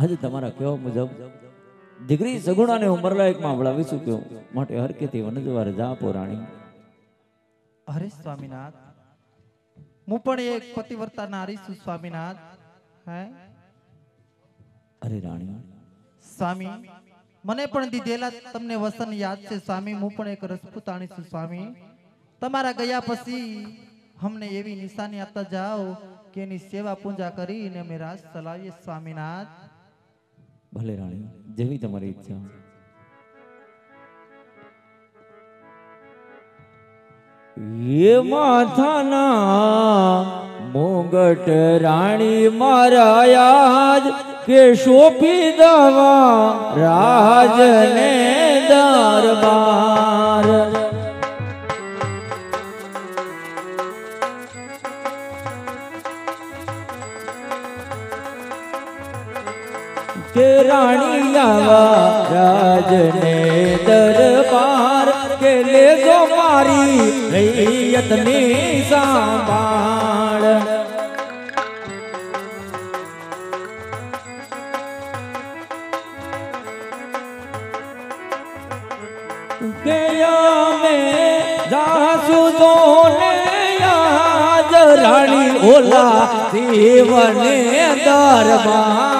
આજે તમારા કેવા મુજબ દીકરી સગુણાને ઉંમરલા એક માં વળાવીશું કેવું માટે હરકેથી વનજવાર જા પોરાણી. અરે સ્વામીનાથ, હું પણ એક પતિવ્રતા નારી છું સ્વામીનાથ. હે અરે રાણી, સ્વામી મને પણ દીધેલા તમને વસન યાદ છે સ્વામી. હું પણ એક રજપૂતાણી છું સ્વામી. તમારા ગયા પછી અમને એવી નિશાની આપતા જાઓ કે એની સેવા પૂજા કરીને અમે રાજ ચલાવીએ સ્વામીનાથ. ભલે રાણી, જેવી તમારી ઈચ્છા. ये माथाना मोगट रानी मारा याद के शोपी दवा राज ने दरबार. के रानी आवा राज ने दरबार के ले जो मारी रैयत ने सांभाळ. गया में जासुदो ने याद रानी ओला जीवने दरबार.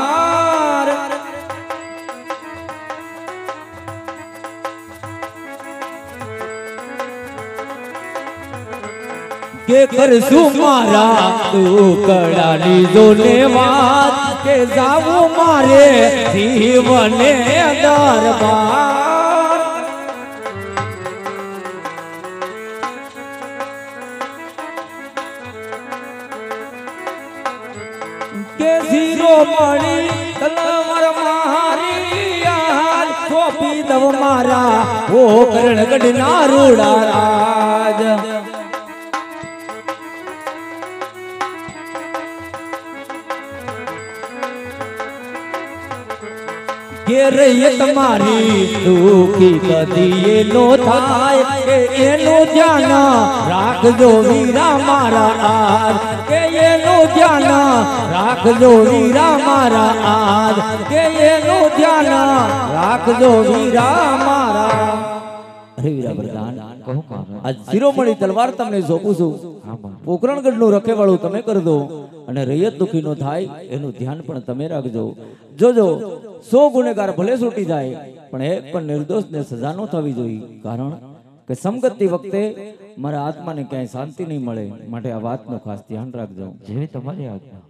के करसू मारा तू कड़ानी जोने बात के जाऊ मारे जीवने दरबार. के जीरो मणि तलवार मारी यार छोपी दव मारा वो करण गढ़ना रूड़ा राज. के रैयत मारी दुखी कदी एनो थाय के एनो ध्यान राखजो वीरा मारा आज. के एनो ध्यान राखजो वीरा मारा आज. के एनो ध्यान राखजो वीरा मारा. अरे वीरा वरदान आज શિરોમણી તલવાર તમને સોંપું છું. પોકરણગઢ નું રખેવાળું તમે કરી દો અને રૈયત દુખી નો થાય એનું ધ્યાન પણ તમે રાખજો. જોજો 100 ગુનેગાર ભલે છૂટી જાય પણ એક પણ નિર્દોષ ને સજા ન થવી જોઈએ. કારણ કે સમગતિ વખતે મારા આત્માને ક્યાંય શાંતિ નહીં મળે. માટે આ વાતનું ખાસ ધ્યાન રાખજો. જેવી તમારી આજ્ઞા.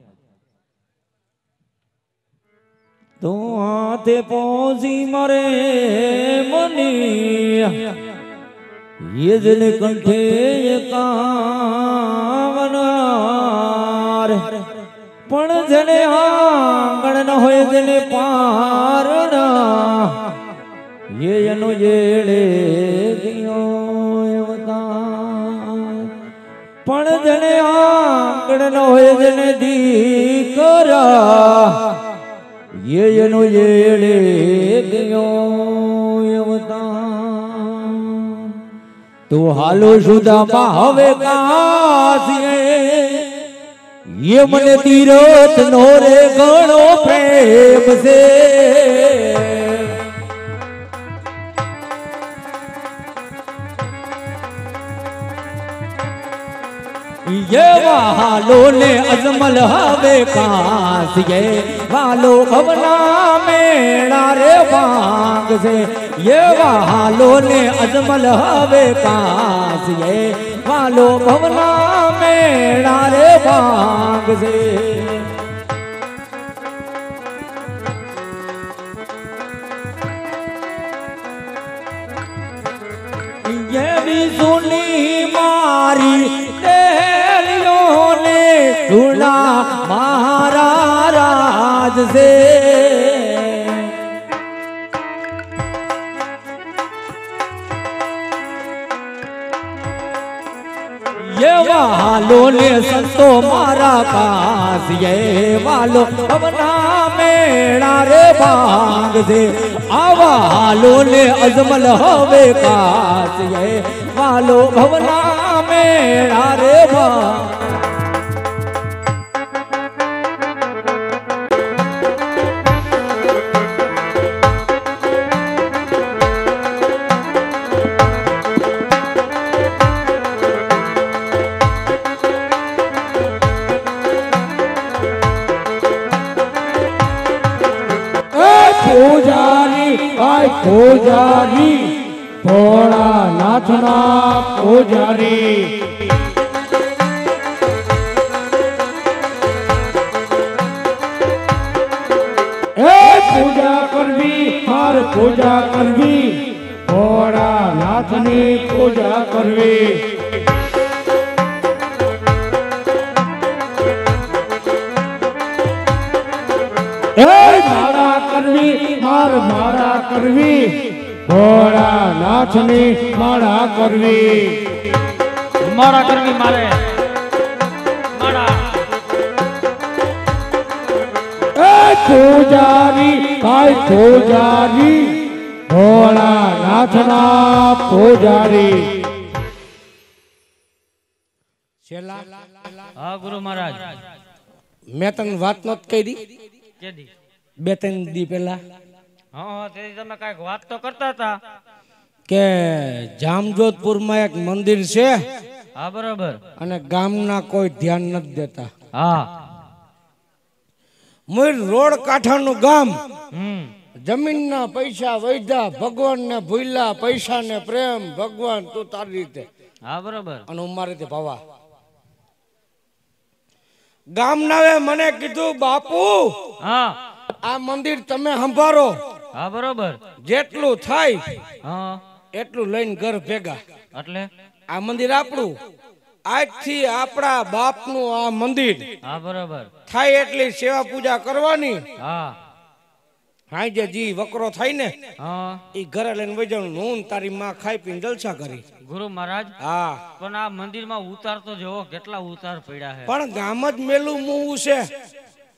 તો હાથે પહોંચી મરે મની ये जन कंठे कावनार पण जने आंगण न होय जने पार ना ये यनो येड़े दियो अवतार. पण जने आंगण न होय जने दीकरा ये यनो येड़े दियो अवतार. तो हालो सुदामा हवे कासिए ये मन तीरथ नोरे गणो प्रेम से. ये वालो ने अजमल हवे कासिए वालो भवना मेणा रे भांग से. ये वालो ने अजमल हवे कास ये वालो भवना मेणा रे भांग से. ये भी सुनी मारी तेलियों ने सुना महारा राज से. ये वालो ने संतो मारा पास ये वालो भवना मेणा रे भांग से. आवालो ने अजमल हवे कास ये वालो भवना मेणा रे भांग. પૂજારી ભોળાનાથના પૂજારી એ પૂજા કરવી માર પૂજા કરવી ભોળાનાથની પૂજા કરવી મારા કરવી મારા કરવી ભોળાનાથની માળા કરવી માળા કરવી મારે માળા એ પૂજારી ભાઈ પૂજારી ભોળાનાથના પૂજારી હા ગુરુ મહારાજ મેં તને વાત નત કરી કેદી 2-3 દી પહેલા હા તેથી તમે કઈક વાત તો કરતા હતા કે જામજોધપુરમાં એક મંદિર છે હા બરાબર અને ગામના કોઈ ધ્યાન નથી દેતા હા મોર રોડ કાંઠાનું ગામ હમ જમીનના પૈસા વૈધા ભગવાનને ભૂલ્યા પૈસાને પ્રેમ ભગવાન તું તારી રીતે હા બરાબર અને હું મારી રીતે ભાવા ગામનાએ મને કીધું બાપુ હા આ મંદિર તમે સંભાળો હા બરાબર જેટલું થાય હા એટલું લઈને ઘર ભેગા એટલે આ મંદિર આપણું આજથી આપણા બાપનું આ મંદિર હા બરાબર થાય એટલી સેવા પૂજા કરવાની હા હાજે જી વકરો થાય ને હા ઈ ઘરે લઈને વજણ હું તારી માં ખાઈ પીને જલસા કરી ગુરુ મહારાજ હા પણ આ મંદિરમાં ઉતાર તો જોવો કેટલા ઉતાર પડ્યા છે પણ ગામ જ મેલું મુવું છે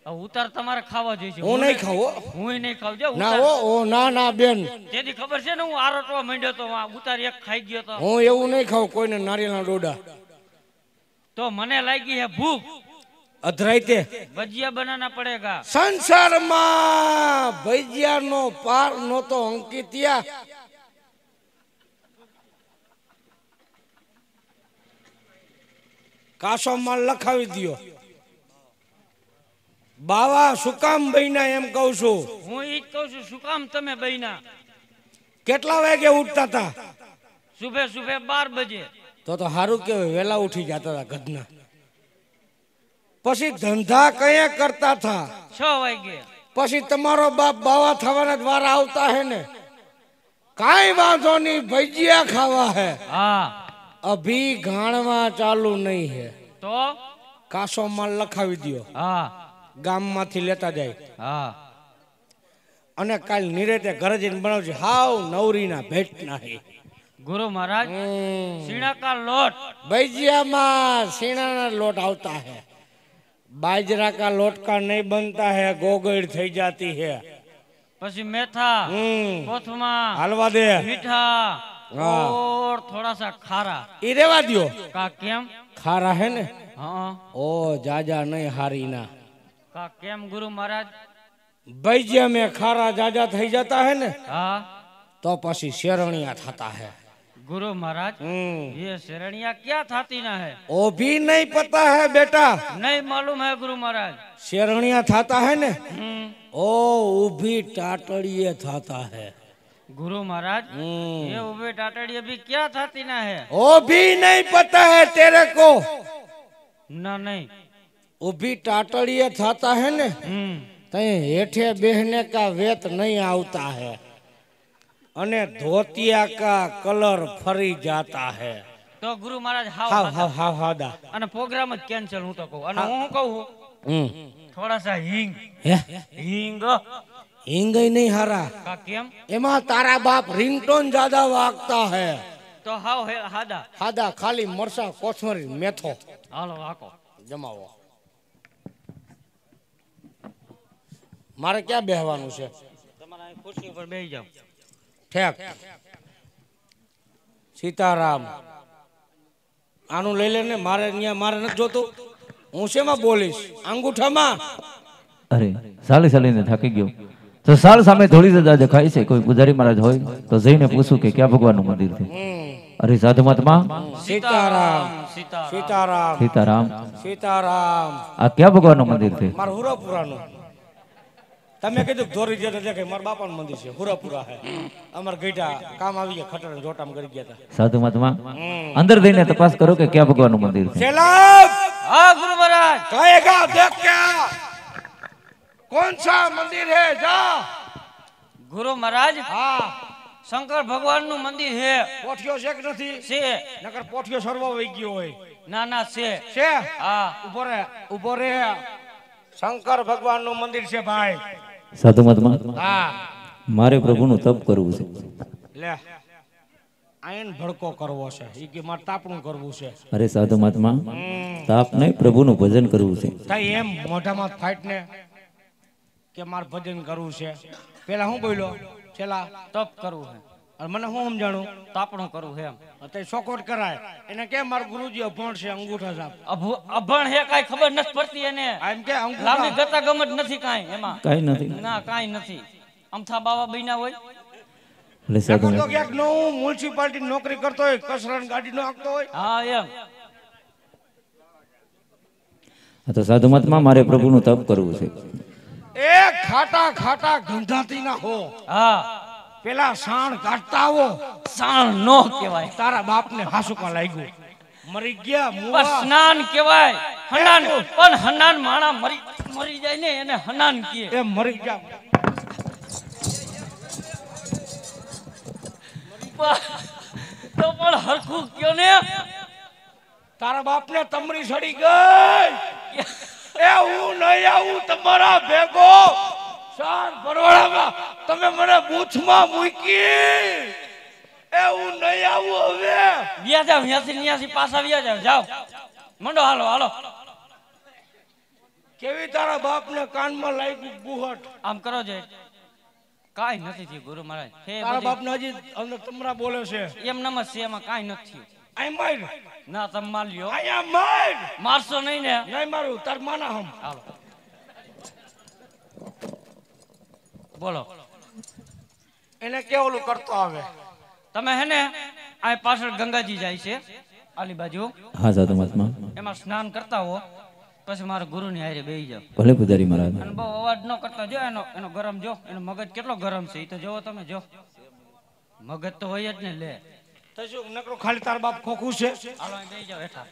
આ ઉતાર તમારે ખાવા જોઈએ છે હું નહીં ખાવો હું નહીં ખાવ જો ના હો ઓ ના ના બેન તેથી ખબર છે ને હું આરોટવા માંડ્યો તો ઉતાર એક ખાઈ ગયો તો હું એવું નહીં ખાવ કોઈને નારિયેળના ડોડા તો મને લાગી હે ભૂખ અધરાઈતે ભજીયા બનાના પડેગા સંસારમાં ભજીયાનો પાર નહોતો અંકિતિયા કાસો માલ લખાવી દ્યો બાવા સુકામ બઈના એમ કહું છું હું ઈ જ કહું છું શું કામ તમે બઈના કેટલા વાગે ઉઠતા હતા સુબે સુબે 12 બજે તો સારું કેવાય વેલા ઉઠી જતા હતા ગધના પછી ધંધા કયા કરતા હતા 6 વાગે પછી તમારો બાપ બાવા થવાના વાર આવતા હે ને કાઈ વાંધો નહીં ભજીયા ખાવા હે હા અભી ગાણવા ચાલુ નહીં હે તો કાસો માલ લખાવી દ્યો હા ગામમાંથી લેતા જાય હા અને કાલ નિરેતે ઘરે જઈને બનાવજે હાવ નવરીના ભેટના હે ગુરુ મહારાજ સીણા કા લોટ ભજીયામાં સીણાના લોટ આવતા હે बाजरा का लोट का नहीं बनता है गोगड़ થઈ जाती है પછી મેથા કોથમા हलवा दे मीठा और थोड़ा सा खारा ई रेवा दियो का केम खारा है ने हाँ ओ जाजा नहीं हारी ना का केम गुरु महाराज भजिया में खारा जाजा થઈ जाता है ने हाँ तो પછી શેરણિયા થતા है गुरु महाराज ये शरणिया क्या थाती ना है वो भी नहीं पता है बेटा नहीं मालूम है गुरु महाराज शरणिया थाता है ने ओ उभी टाटड़िए थाता है गुरु महाराज ये उभे टाटड़िए भी क्या थाती ना है वो भी नहीं पता है तेरे को ना नहीं उभी टाटड़िए थाता है ने तय हेठे बेहने का वेत नहीं आता है अने धोतिया का कलर फरी जाता है तो गुरु महाराज हाव हाव हाव हादा अने प्रोग्राम ज कैंसिल हूं तो कहूं अने हूं कहूं थोड़ा सा हींग हे हींग हींग ही नहीं हारा का केम एमा तारा बाप रिंगटोन ज्यादा वागता है तो हाव है हादा हादा खाली मरसा कोथमरी मेथो हालो हाको जमावो मारे क्या बेहवानु छे તમારા ખુરશી ઉપર બેહી જાઓ ठेक सीताराम आनु लई लेने मारे न्या मारे न जोतो हूँ शेमा बोलीश अंगूठामा अरे साले साले ने थाकी गयो तो साल सामे थोड़ी से जा खाई से कोई पुजारी महाराज होय तो जईने पूछूं के क्या भगवान નું મંદિર છે अरे साधु महात्मा सीताराम सीताराम सीताराम सीताराम आ क्या भगवान નું મંદિર છે मार हुरापुरानु તમે કીધું દોરી જતો છે કે મારા બાપાનું મંદિર છે હુરાપુરા છે અમાર ગઈઢા કામ આવી ગયા ખટણ જોટામ કરી ગયા હતા સાધુ મહાત્મા અંદર જઈને તપાસ કરો કે ક્યાં ભગવાનનું મંદિર છે सेलाब હા ગુરુ મહારાજ कहेगा देख क्या कौन सा मंदिर है जा ગુરુ મહારાજ हाँ શંકર ભગવાન નું મંદિર છે પોઠિયો છે કે નથી છે નકર પોઠિયો સરવા વઈ ગયો હોય ના ના છે છે હા ઉભો રે શંકર ભગવાન નું મંદિર છે ભાઈ સાધુ મહાત્મા હા મારે પ્રભુનું તપ કરવું છે લે આયન ભડકો કરવો છે ઈ કે માર તાપણું કરવું છે અરે સાધુ મહાત્મા તાપ નહીં પ્રભુનું ભજન કરવું છે થાય એમ મોઢામાં ફાઈટ ને કે માર ભજન કરવું છે પેલા હું બોલ્યો છેલા તપ કરવું છે અને મને હું સમજાણું તાપણું કરવું છે એમ અત્યારે ચોકોટ કરાય એને કે માર ગુરુજી અભણ છે અંગૂઠા સાપ અભણ હે કાઈ ખબર નથી પડતી એને એમ કે લાંબી અંગૂઠા ગતા ગમત નથી કાઈ એમાં કાંઈ નથી ના કાઈ નથી અમથા બાવા બન્યા હોય એટલે સાધુ નકર તો ક્યાંક નો હું મ્યુનિસિપાલિટી નોકરી કરતો હોય કસરણ ગાડી નો આંકતો હોય હા એમ હા તો સાધુ મહાત્મા મારે પ્રભુનું તપ કરવું છે એ ખાટા ખાટા ગંધાતી ના હો હા પેલા સાણ કાઢતા આવો સાણ નો કહેવાય તારા બાપ ને હાસુકા લાગ્યું મરી ગયા પણ મુવા સ્નાન કહેવાય હનાન પણ હનાન માણા મરી જાય ને એને હનાન કહે એ મરી ગયા તો પણ હરખું કયો ને તારા બાપ ને તમરી સડી ગઈ એ હું નહીં આવું તમારા ભેગો સાર બરોડામાં તમે મને બૂથમાં મૂકી એ હું નહીં આવું હવે વ્યા જાવ ન્યાસી પાછા વ્યા જાવ જાવ મંડો હાલો હાલો કેવી તારા બાપ ને કાનમાં લાગ્યું ગુહટ આમ કરો છે કાઈ નથી થયું ગુરુ મહારાજ હે તારા બધી બાપ ને હજી અંદર તમરા બોલે છે એમ નમ જ છે એમાં કાઈ નથી થયું આઈ માર ના તમે માર લ્યો આયા માર મારશો નહીં ને નહીં મારું તાર માના હમ હાલો બોલો એને કે ઓલું કરતો આવે તમે હે ને આ પાછળ ગંગાજી જાય છે આલી બાજુ હા સાધુ મહાત્મા એમાં સ્નાન કરતા હો પછી મારા ગુરુની હારે બેહી જાવ ભલે પૂજારી મહારાજ અને બહુ અવાજ ન કરતા જો એનો ગરમ જો એનો મગજ કેટલો ગરમ છે એ તો જોવો તમે જો મગજ તો હોય જ ને લે તો શું નકરો ખાલી તાર બાપ ખોખું છે હાલો અહીં બેહી જાવ હેઠા